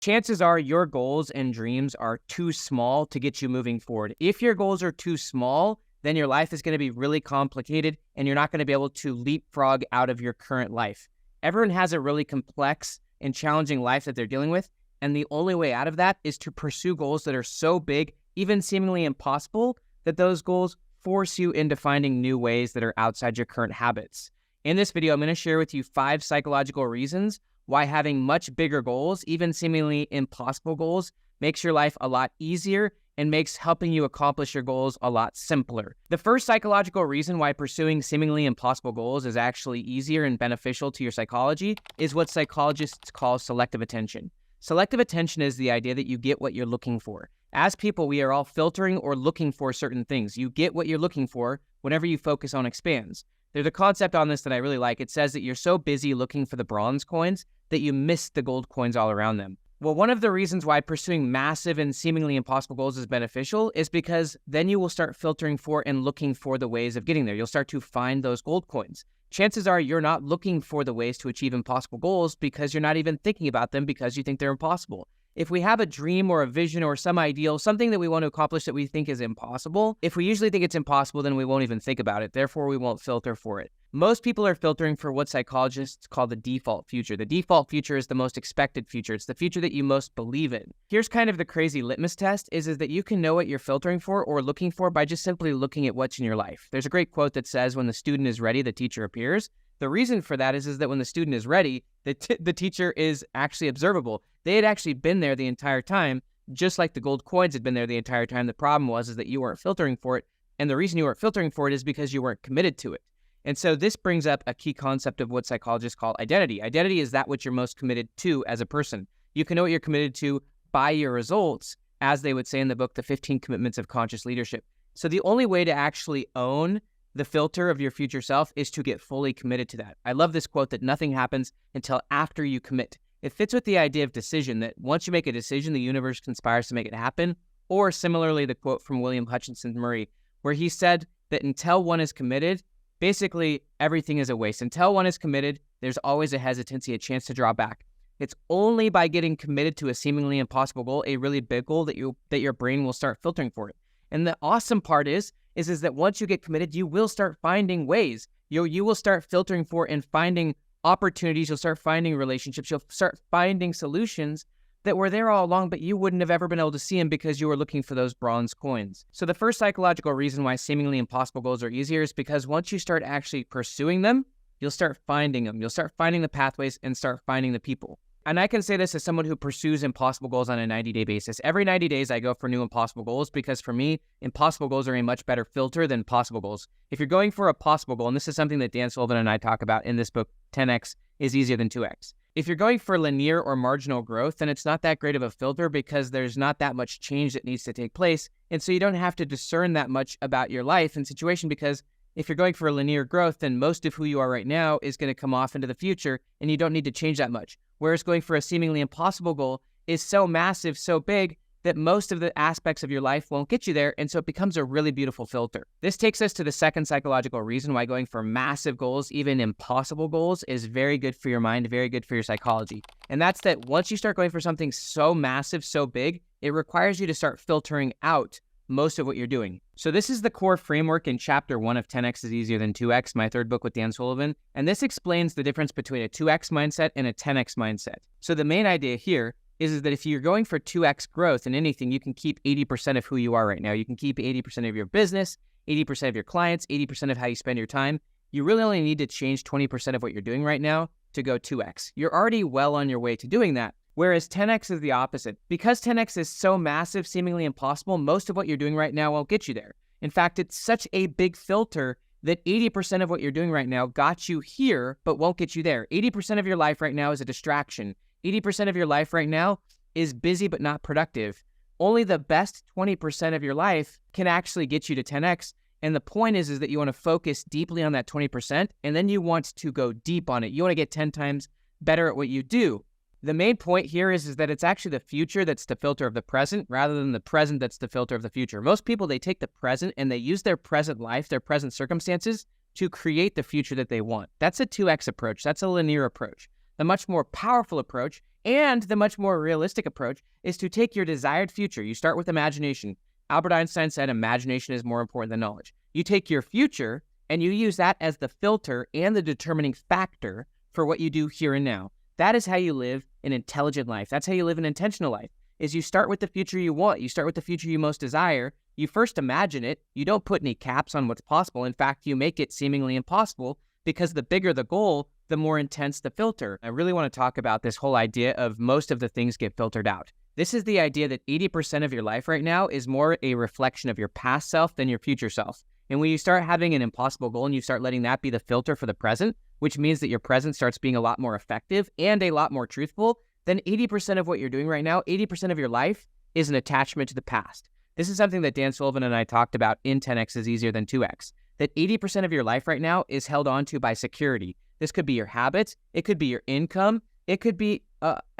Chances are your goals and dreams are too small to get you moving forward. If your goals are too small, then your life is going to be really complicated and you're not going to be able to leapfrog out of your current life. Everyone has a really complex and challenging life that they're dealing with, and the only way out of that is to pursue goals that are so big, even seemingly impossible, that those goals force you into finding new ways that are outside your current habits. In this video, I'm going to share with you 5 psychological reasons why having much bigger goals, even seemingly impossible goals, makes your life a lot easier and makes helping you accomplish your goals a lot simpler. The first psychological reason why pursuing seemingly impossible goals is actually easier and beneficial to your psychology is what psychologists call selective attention. Selective attention is the idea that you get what you're looking for. As people, we are all filtering or looking for certain things. You get what you're looking for whenever you focus on expands. There's a concept on this that I really like. It says that you're so busy looking for the bronze coins that you miss the gold coins all around them. Well, one of the reasons why pursuing massive and seemingly impossible goals is beneficial is because then you will start filtering for and looking for the ways of getting there. You'll start to find those gold coins. Chances are you're not looking for the ways to achieve impossible goals because you're not even thinking about them because you think they're impossible. If we have a dream or a vision or some ideal, something that we want to accomplish that we think is impossible, if we usually think it's impossible, then we won't even think about it. Therefore, we won't filter for it. Most people are filtering for what psychologists call the default future. The default future is the most expected future. It's the future that you most believe in. Here's kind of the crazy litmus test is that you can know what you're filtering for or looking for by just simply looking at what's in your life. There's a great quote that says, when the student is ready, the teacher appears. The reason for that is that when the student is ready, the teacher is actually observable. They had actually been there the entire time, just like the gold coins had been there the entire time. The problem was that you weren't filtering for it. And the reason you weren't filtering for it is because you weren't committed to it. And so this brings up a key concept of what psychologists call identity. Identity is that which you're most committed to as a person. You can know what you're committed to by your results, as they would say in the book, The 15 Commitments of Conscious Leadership. So the only way to actually own the filter of your future self is to get fully committed to that. I love this quote that nothing happens until after you commit. It fits with the idea of decision, that once you make a decision, the universe conspires to make it happen. Or similarly, the quote from William Hutchinson Murray, where he said that until one is committed, basically everything is a waste. Until one is committed, there's always a hesitancy, a chance to draw back. It's only by getting committed to a seemingly impossible goal, a really big goal, that your brain will start filtering for it. And the awesome part is that once you get committed, you will start finding ways. You will start filtering for and finding opportunities. You'll start finding relationships. You'll start finding solutions that were there all along, but you wouldn't have ever been able to see them because you were looking for those bronze coins. So the first psychological reason why seemingly impossible goals are easier is because once you start actually pursuing them, you'll start finding them. You'll start finding the pathways and start finding the people. And I can say this as someone who pursues impossible goals on a 90-day basis. Every 90 days, I go for new impossible goals because for me, impossible goals are a much better filter than possible goals. If you're going for a possible goal, and this is something that Dan Sullivan and I talk about in this book, 10x is easier than 2x. If you're going for linear or marginal growth, then it's not that great of a filter because there's not that much change that needs to take place. And so you don't have to discern that much about your life and situation because if you're going for linear growth, then most of who you are right now is going to come off into the future and you don't need to change that much. Whereas going for a seemingly impossible goal is so massive, so big, that most of the aspects of your life won't get you there, and so it becomes a really beautiful filter. This takes us to the second psychological reason why going for massive goals, even impossible goals, is very good for your mind, very good for your psychology. And that's that once you start going for something so massive, so big, it requires you to start filtering out most of what you're doing. So this is the core framework in chapter 1 of 10x is easier than 2x, my third book with Dan Sullivan. And this explains the difference between a 2x mindset and a 10x mindset. So the main idea here is that if you're going for 2x growth in anything, you can keep 80% of who you are right now. You can keep 80% of your business, 80% of your clients, 80% of how you spend your time. You really only need to change 20% of what you're doing right now to go 2x. You're already well on your way to doing that. Whereas 10x is the opposite. Because 10x is so massive, seemingly impossible, most of what you're doing right now won't get you there. In fact, it's such a big filter that 80% of what you're doing right now got you here, but won't get you there. 80% of your life right now is a distraction. 80% of your life right now is busy but not productive. Only the best 20% of your life can actually get you to 10x. And the point is that you want to focus deeply on that 20%, and then you want to go deep on it. You want to get 10 times better at what you do. The main point here is that it's actually the future that's the filter of the present rather than the present that's the filter of the future. Most people, they take the present and they use their present life, their present circumstances to create the future that they want. That's a 2x approach. That's a linear approach. The much more powerful approach and the much more realistic approach is to take your desired future. You start with imagination. Albert Einstein said imagination is more important than knowledge. You take your future and you use that as the filter and the determining factor for what you do here and now. That is how you live an intelligent life. That's how you live an intentional life, is you start with the future you want. You start with the future you most desire. You first imagine it. You don't put any caps on what's possible. In fact, you make it seemingly impossible, because the bigger the goal, the more intense the filter. I really want to talk about this whole idea of most of the things get filtered out. This is the idea that 80% of your life right now is more a reflection of your past self than your future self. And when you start having an impossible goal and you start letting that be the filter for the present, which means that your present starts being a lot more effective and a lot more truthful, then 80% of what you're doing right now, 80% of your life is an attachment to the past. This is something that Dan Sullivan and I talked about in 10X is easier than 2X, that 80% of your life right now is held onto by security. This could be your habits. It could be your income. It could be,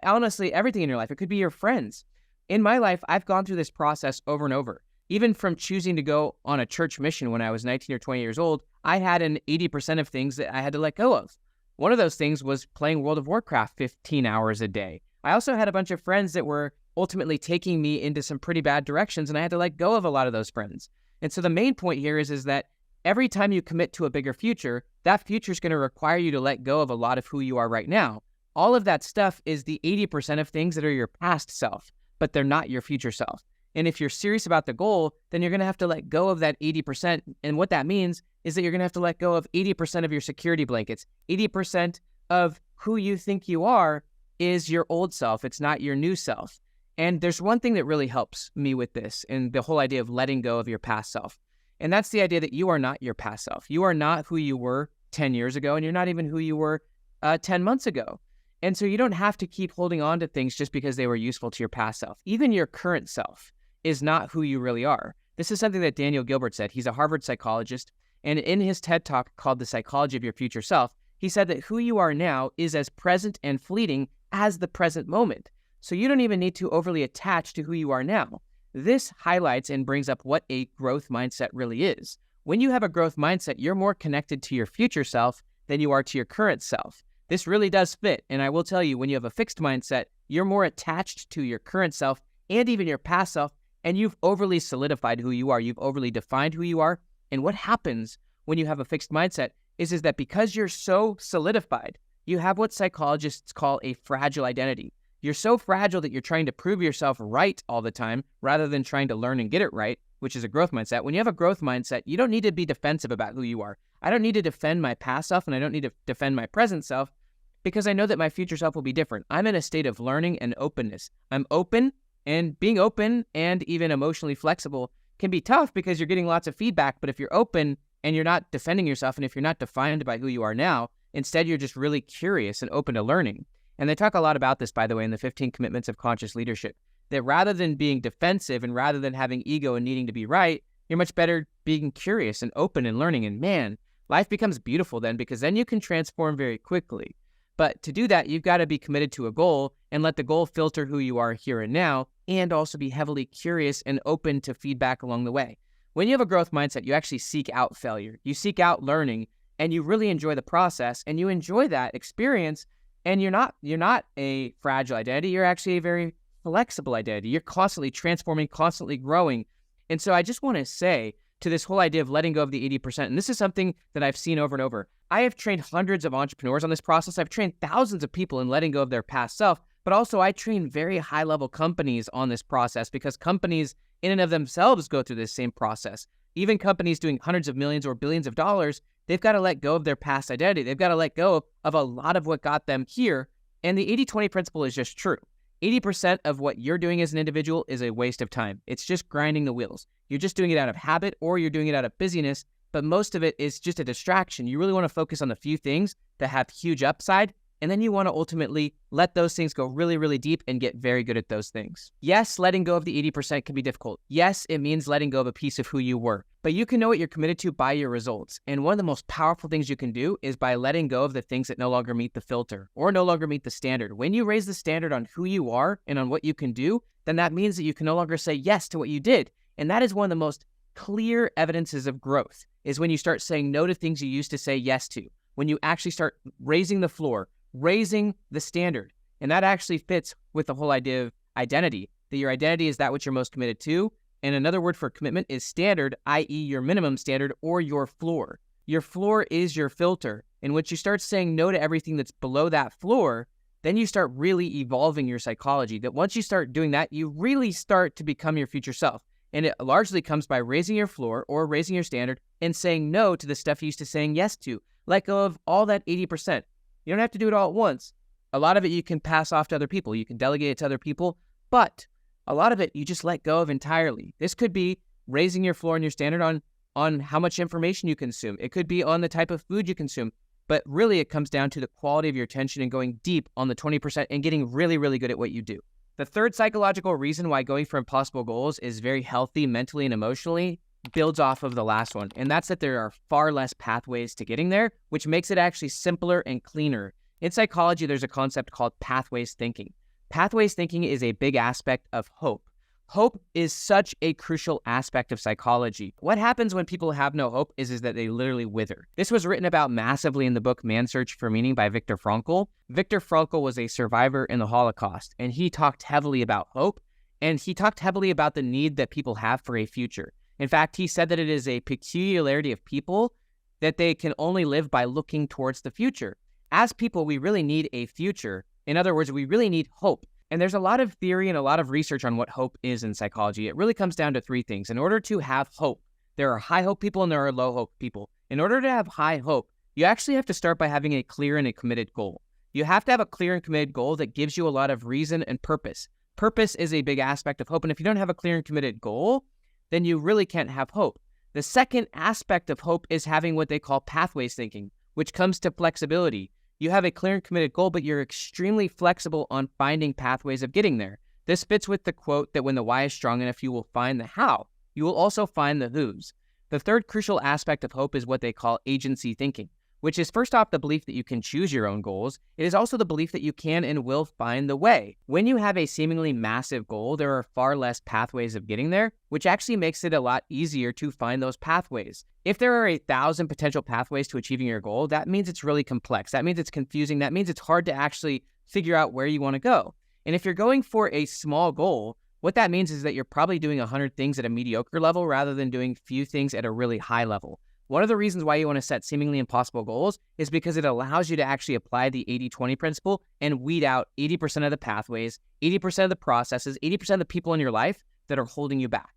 honestly, everything in your life. It could be your friends. In my life, I've gone through this process over and over. Even from choosing to go on a church mission when I was 19 or 20 years old, I had an 80% of things that I had to let go of. One of those things was playing World of Warcraft 15 hours a day. I also had a bunch of friends that were ultimately taking me into some pretty bad directions, and I had to let go of a lot of those friends. And so the main point here is that every time you commit to a bigger future, that future is going to require you to let go of a lot of who you are right now. All of that stuff is the 80% of things that are your past self, but they're not your future self. And if you're serious about the goal, then you're going to have to let go of that 80%. And what that means is that you're going to have to let go of 80% of your security blankets. 80% of who you think you are is your old self. It's not your new self. And there's one thing that really helps me with this and the whole idea of letting go of your past self. And that's the idea that you are not your past self. You are not who you were 10 years ago, and you're not even who you were 10 months ago. And so you don't have to keep holding on to things just because they were useful to your past self. Even your current self is not who you really are. This is something that Daniel Gilbert said. He's a Harvard psychologist. And in his TED Talk called The Psychology of Your Future Self, he said that who you are now is as present and fleeting as the present moment. So you don't even need to overly attach to who you are now. This highlights and brings up what a growth mindset really is. When you have a growth mindset, you're more connected to your future self than you are to your current self. This really does fit. And I will tell you, when you have a fixed mindset, you're more attached to your current self and even your past self, and you've overly solidified who you are. You've overly defined who you are. And what happens when you have a fixed mindset is that because you're so solidified, you have what psychologists call a fragile identity. You're so fragile that you're trying to prove yourself right all the time rather than trying to learn and get it right, which is a growth mindset. When you have a growth mindset, you don't need to be defensive about who you are. I don't need to defend my past self, and I don't need to defend my present self, because I know that my future self will be different. I'm in a state of learning and openness. I'm open, and being open and even emotionally flexible can be tough because you're getting lots of feedback. But if you're open and you're not defending yourself, and if you're not defined by who you are now, instead you're just really curious and open to learning. And they talk a lot about this, by the way, in the 15 Commitments of Conscious Leadership, that rather than being defensive and rather than having ego and needing to be right, you're much better being curious and open and learning. And man, life becomes beautiful then, because then you can transform very quickly. But to do that, you've got to be committed to a goal and let the goal filter who you are here and now, and also be heavily curious and open to feedback along the way. When you have a growth mindset, you actually seek out failure. You seek out learning, and you really enjoy the process, and you enjoy that experience. And you're not a fragile identity. You're actually a very flexible identity. You're constantly transforming, constantly growing. And so I just want to say to this whole idea of letting go of the 80%, and this is something that I've seen over and over. I have trained hundreds of entrepreneurs on this process. I've trained thousands of people in letting go of their past self, but also I train very high-level companies on this process, because companies in and of themselves go through this same process. Even companies doing hundreds of millions or billions of dollars, they've got to let go of their past identity. They've got to let go of a lot of what got them here. And the 80-20 principle is just true. 80% of what you're doing as an individual is a waste of time. It's just grinding the wheels. You're just doing it out of habit, or you're doing it out of busyness, but most of it is just a distraction. You really want to focus on the few things that have huge upside, and then you want to ultimately let those things go really, really deep and get very good at those things. Yes, letting go of the 80% can be difficult. Yes, it means letting go of a piece of who you were, but you can know what you're committed to by your results. And one of the most powerful things you can do is by letting go of the things that no longer meet the filter or no longer meet the standard. When you raise the standard on who you are and on what you can do, then that means that you can no longer say yes to what you did. And that is one of the most clear evidences of growth, is when you start saying no to things you used to say yes to. When you actually start raising the floor, raising the standard. And that actually fits with the whole idea of identity, that your identity is that which you're most committed to. And another word for commitment is standard, i.e. your minimum standard or your floor. Your floor is your filter. And once you start saying no to everything that's below that floor, then you start really evolving your psychology. That once you start doing that, you really start to become your future self. And it largely comes by raising your floor or raising your standard and saying no to the stuff you used to saying yes to. Let go of all that 80%. You don't have to do it all at once. A lot of it you can pass off to other people. You can delegate it to other people. But a lot of it you just let go of entirely. This could be raising your floor and your standard on how much information you consume. It could be on the type of food you consume. But really it comes down to the quality of your attention and going deep on the 20% and getting really, really good at what you do. The third psychological reason why going for impossible goals is very healthy mentally and emotionally builds off of the last one. And that's that there are far less pathways to getting there, which makes it actually simpler and cleaner. In psychology, there's a concept called pathways thinking. Pathways thinking is a big aspect of hope. Hope is such a crucial aspect of psychology. What happens when people have no hope is that they literally wither. This was written about massively in the book Man's Search for Meaning by Viktor Frankl. Viktor Frankl was a survivor in the Holocaust, and he talked heavily about hope, and he talked heavily about the need that people have for a future. In fact, he said that it is a peculiarity of people that they can only live by looking towards the future. As people, we really need a future. In other words, we really need hope. And there's a lot of theory and a lot of research on what hope is in psychology. It really comes down to three things. In order to have hope, there are high hope people and there are low hope people. In order to have high hope, you actually have to start by having a clear and a committed goal. You have to have a clear and committed goal that gives you a lot of reason and purpose. Purpose is a big aspect of hope. And if you don't have a clear and committed goal, then you really can't have hope. The second aspect of hope is having what they call pathways thinking, which comes to flexibility. You have a clear and committed goal, but you're extremely flexible on finding pathways of getting there. This fits with the quote that when the why is strong enough, you will find the how. You will also find the who's. The third crucial aspect of hope is what they call agency thinking, which is first off the belief that you can choose your own goals. It is also the belief that you can and will find the way. When you have a seemingly massive goal, there are far less pathways of getting there, which actually makes it a lot easier to find those pathways. If there are 1,000 potential pathways to achieving your goal, that means it's really complex. That means it's confusing. That means it's hard to actually figure out where you want to go. And if you're going for a small goal, what that means is that you're probably doing 100 things at a mediocre level rather than doing few things at a really high level. One of the reasons why you want to set seemingly impossible goals is because it allows you to actually apply the 80-20 principle and weed out 80% of the pathways, 80% of the processes, 80% of the people in your life that are holding you back.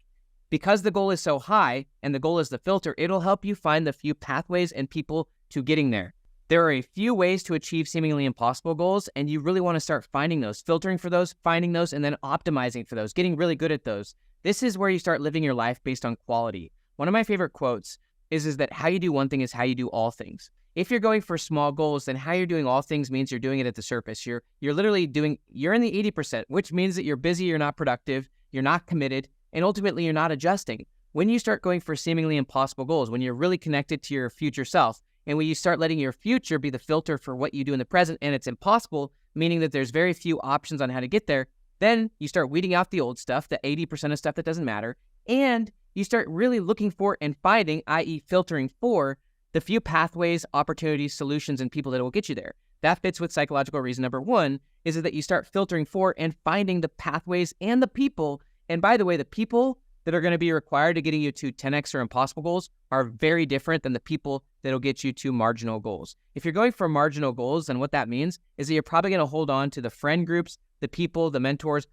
Because the goal is so high and the goal is the filter, it'll help you find the few pathways and people to getting there. There are a few ways to achieve seemingly impossible goals, and you really want to start finding those, filtering for those, finding those, and then optimizing for those, getting really good at those. This is where you start living your life based on quality. One of my favorite quotes is that how you do one thing is how you do all things. If you're going for small goals, then how you're doing all things means you're doing it at the surface. You're literally you're in the 80%, which means that you're busy, you're not productive, you're not committed, and ultimately you're not adjusting. When you start going for seemingly impossible goals, when you're really connected to your future self, and when you start letting your future be the filter for what you do in the present, and it's impossible, meaning that there's very few options on how to get there, then you start weeding out the old stuff, the 80% of stuff that doesn't matter, and you start really looking for and finding, i.e. filtering for, the few pathways, opportunities, solutions, and people that will get you there. That fits with psychological reason number one, is that you start filtering for and finding the pathways and the people. And by the way, the people that are going to be required to getting you to 10x or impossible goals are very different than the people that will get you to marginal goals. If you're going for marginal goals, then what that means is that you're probably going to hold on to the friend groups, the people, the mentors,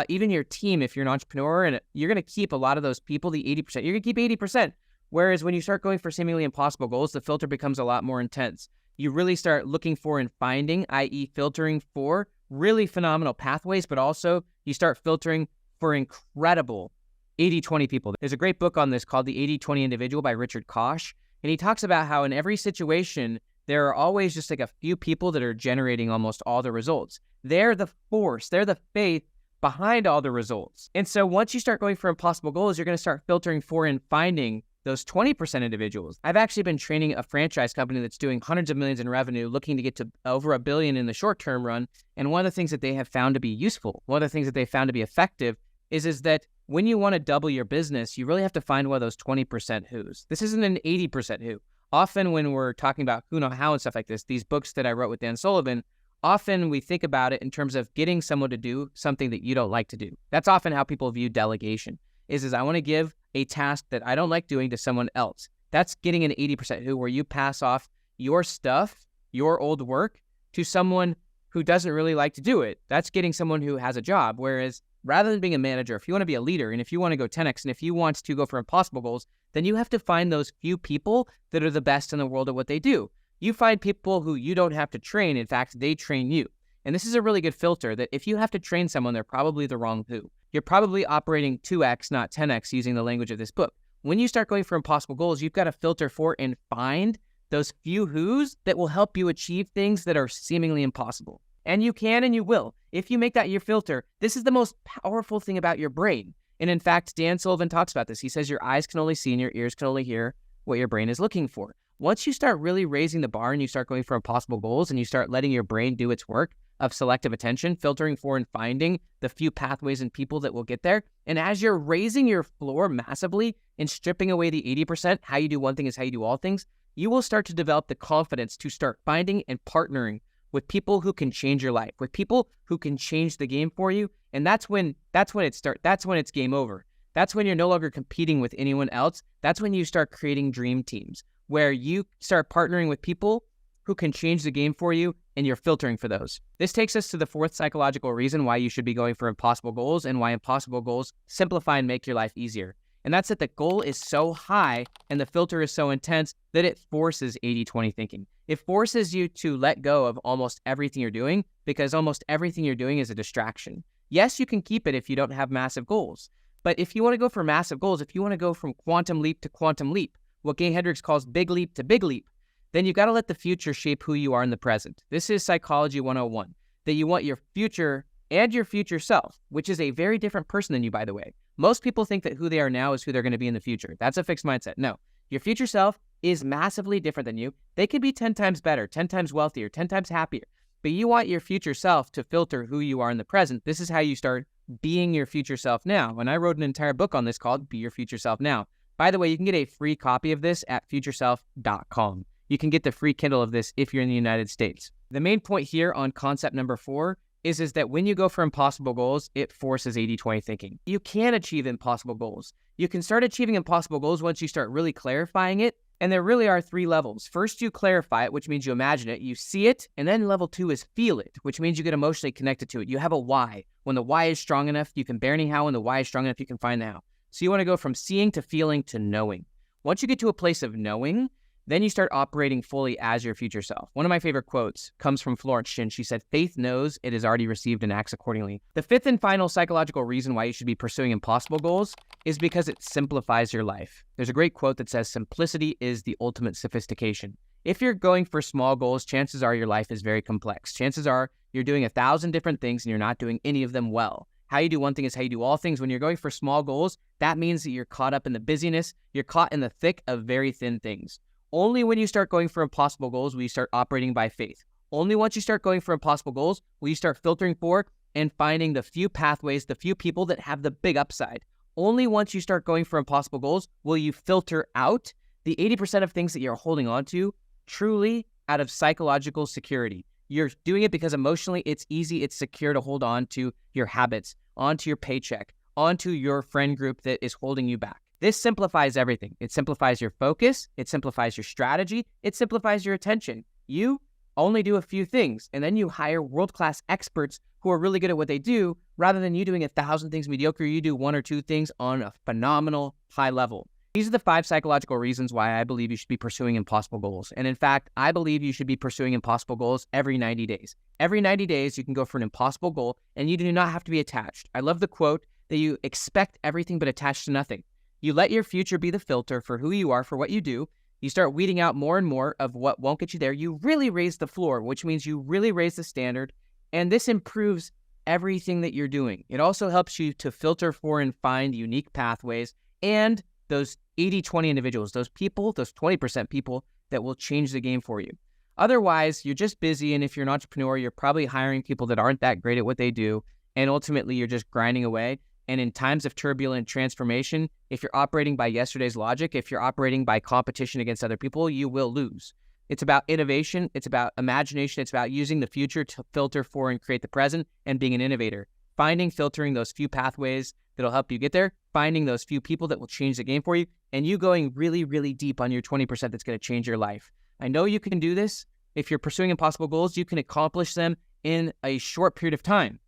even your team if you're an entrepreneur, and you're going to keep a lot of those people, the 80%. You're going to keep 80%. Whereas when you start going for seemingly impossible goals, the filter becomes a lot more intense. You really start looking for and finding, i.e. filtering for really phenomenal pathways, but also you start filtering for incredible 80-20 people. There's a great book on this called The 80-20 Individual by Richard Koch, and he talks about how in every situation, there are always just like a few people that are generating almost all the results. They're the force, they're the faith behind all the results. And so once you start going for impossible goals, you're going to start filtering for and finding those 20% individuals. I've actually been training a franchise company that's doing hundreds of millions in revenue, looking to get to over $1 billion in the short-term run. And one of the things that they have found to be useful, one of the things that they found to be effective is that when you want to double your business, you really have to find one of those 20% who's. This isn't an 80% who. Often when we're talking about who, know, how, and stuff like this, these books that I wrote with Dan Sullivan, often we think about it in terms of getting someone to do something that you don't like to do. That's often how people view delegation, is I want to give a task that I don't like doing to someone else. That's getting an 80% where you pass off your stuff, your old work, to someone who doesn't really like to do it. That's getting someone who has a job. Whereas rather than being a manager, if you want to be a leader, and if you want to go 10x, and if you want to go for impossible goals, then you have to find those few people that are the best in the world at what they do. You find people who you don't have to train. In fact, they train you. And this is a really good filter that if you have to train someone, they're probably the wrong who. You're probably operating 2x, not 10x, using the language of this book. When you start going for impossible goals, you've got to filter for and find those few who's that will help you achieve things that are seemingly impossible. And you can and you will. If you make that your filter, this is the most powerful thing about your brain. And in fact, Dan Sullivan talks about this. He says your eyes can only see and your ears can only hear what your brain is looking for. Once you start really raising the bar and you start going for impossible goals and you start letting your brain do its work of selective attention, filtering for and finding the few pathways and people that will get there. And as you're raising your floor massively and stripping away the 80%, how you do one thing is how you do all things, you will start to develop the confidence to start finding and partnering with people who can change your life, with people who can change the game for you. And that's when it's game over. That's when you're no longer competing with anyone else. That's when you start creating dream teams where you start partnering with people who can change the game for you, and you're filtering for those. This takes us to the fourth psychological reason why you should be going for impossible goals and why impossible goals simplify and make your life easier. And that's that the goal is so high and the filter is so intense that it forces 80-20 thinking. It forces you to let go of almost everything you're doing because almost everything you're doing is a distraction. Yes, you can keep it if you don't have massive goals. But if you want to go for massive goals, if you want to go from quantum leap to quantum leap, what Gay Hendricks calls big leap to big leap, then you've got to let the future shape who you are in the present. This is Psychology 101, that you want your future and your future self, which is a very different person than you, by the way. Most people think that who they are now is who they're going to be in the future. That's a fixed mindset. No, your future self is massively different than you. They could be 10 times better, 10 times wealthier, 10 times happier, but you want your future self to filter who you are in the present. This is how you start being your future self now. And I wrote an entire book on this called Be Your Future Self Now. By the way, you can get a free copy of this at futureself.com. You can get the free Kindle of this if you're in the United States. The main point here on concept number 4 is that when you go for impossible goals, it forces 80-20 thinking. You can achieve impossible goals. You can start achieving impossible goals once you start really clarifying it. And there really are 3 levels. First, you clarify it, which means you imagine it, you see it, and then level 2 is feel it, which means you get emotionally connected to it. You have a why. When the why is strong enough, you can bear any how. When the why is strong enough, you can find the how. So you want to go from seeing to feeling to knowing. Once you get to a place of knowing, then you start operating fully as your future self. One of my favorite quotes comes from Florence Shin. She said, "Faith knows it is already received and acts accordingly." The 5th and final psychological reason why you should be pursuing impossible goals is because it simplifies your life. There's a great quote that says, "Simplicity is the ultimate sophistication." If you're going for small goals, chances are your life is very complex. Chances are you're doing 1,000 different things and you're not doing any of them well. How you do one thing is how you do all things. When you're going for small goals, that means that you're caught up in the busyness. You're caught in the thick of very thin things. Only when you start going for impossible goals will you start operating by faith. Only once you start going for impossible goals will you start filtering for and finding the few pathways, the few people that have the big upside. Only once you start going for impossible goals will you filter out the 80% of things that you're holding on to truly out of psychological security. You're doing it because emotionally it's easy, it's secure to hold on to your habits, onto your paycheck, onto your friend group that is holding you back. This simplifies everything. It simplifies your focus. It simplifies your strategy. It simplifies your attention. You only do a few things, and then you hire world-class experts who are really good at what they do, rather than you doing 1,000 things mediocre. You do 1 or 2 things on a phenomenal high level. These are the 5 psychological reasons why I believe you should be pursuing impossible goals. And in fact, I believe you should be pursuing impossible goals every 90 days. Every 90 days, you can go for an impossible goal, and you do not have to be attached. I love the quote that you expect everything but attached to nothing. You let your future be the filter for who you are, for what you do. You start weeding out more and more of what won't get you there. You really raise the floor, which means you really raise the standard. And this improves everything that you're doing. It also helps you to filter for and find unique pathways and those 80-20 individuals, those people, those 20% people that will change the game for you. Otherwise, you're just busy. And if you're an entrepreneur, you're probably hiring people that aren't that great at what they do. And ultimately, you're just grinding away. And in times of turbulent transformation, if you're operating by yesterday's logic, if you're operating by competition against other people, you will lose. It's about innovation. It's about imagination. It's about using the future to filter for and create the present and being an innovator. Filtering those few pathways that'll help you get there, finding those few people that will change the game for you, and you going really, really deep on your 20% that's going to change your life. I know you can do this. If you're pursuing impossible goals, you can accomplish them in a short period of time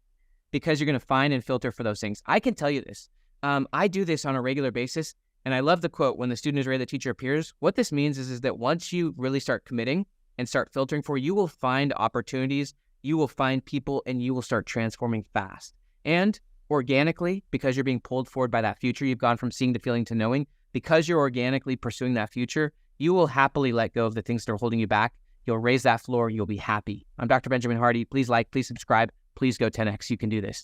because you're going to find and filter for those things. I can tell you this. I do this on a regular basis, and I love the quote, when the student is ready, the teacher appears. What this means is that once you really start committing and start filtering for, you will find opportunities, you will find people, and you will start transforming fast. And organically, because you're being pulled forward by that future, you've gone from seeing to feeling to knowing. Because you're organically pursuing that future, you will happily let go of the things that are holding you back. You'll raise that floor. You'll be happy. I'm Dr. Benjamin Hardy. Please like, please subscribe. Please go 10x. You can do this.